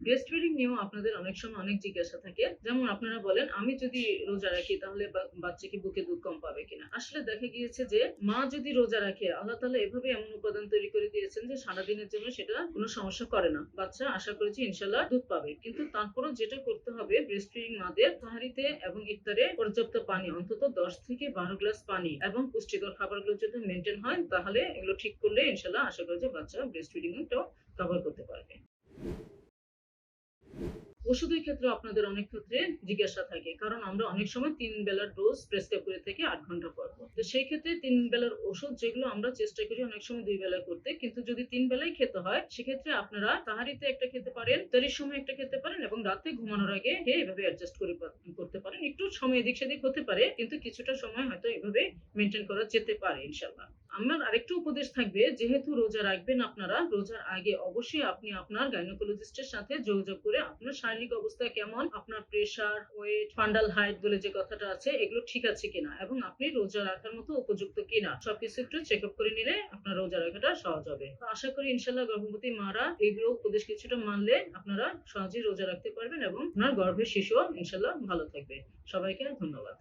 Breast feeding নিয়েও আপনাদের অনেক সময় অনেক জিজ্ঞাসা থাকে। যেমন আপনারা বলেন, আমি যদি রোজা রাখি তাহলে বাচ্চা কি বুকে দুধ কম পাবে কিনা? আসলে দেখা গিয়েছে যে মা যদি রোজা রাখে, আল্লাহ তাআলা এভাবে এমন উপাদান তৈরি করে দিয়েছেন যে সারাদিনের জন্য সেটা কোনো সমস্যা করে না। বাচ্চা আশা করেছি ইনশাআল্লাহ দুধ পাবে। কিন্তু তারপরেও যেটা করতে হবে, ব্রেস্ট ফিডিং মাদের তাহারিতে এবং ইফতারে পর্যাপ্ত পানি, অন্তত ১০ থেকে ১২ গ্লাস পানি এবং পুষ্টিকর খাবারগুলো যদি মেইনটেইন হয়, তাহলে এগুলো ঠিক করলে ইনশাআল্লাহ আশা করি যে বাচ্চা ব্রেস্ট ফিডিং টাও কভার করতে পারবে। ওষুধের ক্ষেত্রেও আপনাদের অনেক ক্ষেত্রে জিজ্ঞাসা থাকে। কারণ আমরা অনেক সময় ৩ বেলার ডোজ প্রেসক্রাইব করে থাকি ৮ ঘন্টা পর। তো সেই ক্ষেত্রে ৩ বেলার ওষুধ যেগুলো আমরা চেষ্টা করি অনেক সময় ২ বেলা করতে। কিন্তু যদি ৩ বেলাই খেতে হয়, সেক্ষেত্রে আপনারা তাহারিতে একটা খেতে পারেন, ইফতারের সময় একটা খেতে পারেন এবং রাতে ঘুমানোর আগে এভাবে অ্যাডজাস্ট করে করতে পারেন। একটু সময় এদিক সেদিক হতে পারে, কিন্তু কিছুটা সময় হয়তো এভাবে মেইনটেইন করা যেতে পারে ইনশাআল্লাহ। আমার আরেকটা উপদেশ থাকবে, যেহেতু রোজা রাখবেন আপনারা, রোজার আগে অবশ্যই আপনি আপনার গাইনোকোলজিস্ট এর সাথে যোগাযোগ করে আপনার শারীরিক অবস্থা কেমন, আপনার প্রেশার, ওয়েট, ফান্ডাল হাইট বলে যে কথাটা আছে, এগুলো ঠিক আছে কিনা এবং আপনি রোজা রাখার মতো উপযুক্ত কিনা, সবকিছু একটু চেক আপ করে নিলে আপনার রোজা রাখাটা সহজ হবে। তো আশা করি ইনশাআল্লাহ গর্ভবতী মারা এগুলো উপদেশ কিছুটা মানলে আপনারা সহজেই রোজা রাখতে পারবেন এবং আপনার গর্ভের শিশুও ইনশাআল্লাহ ভালো থাকবে। সবাইকে ধন্যবাদ।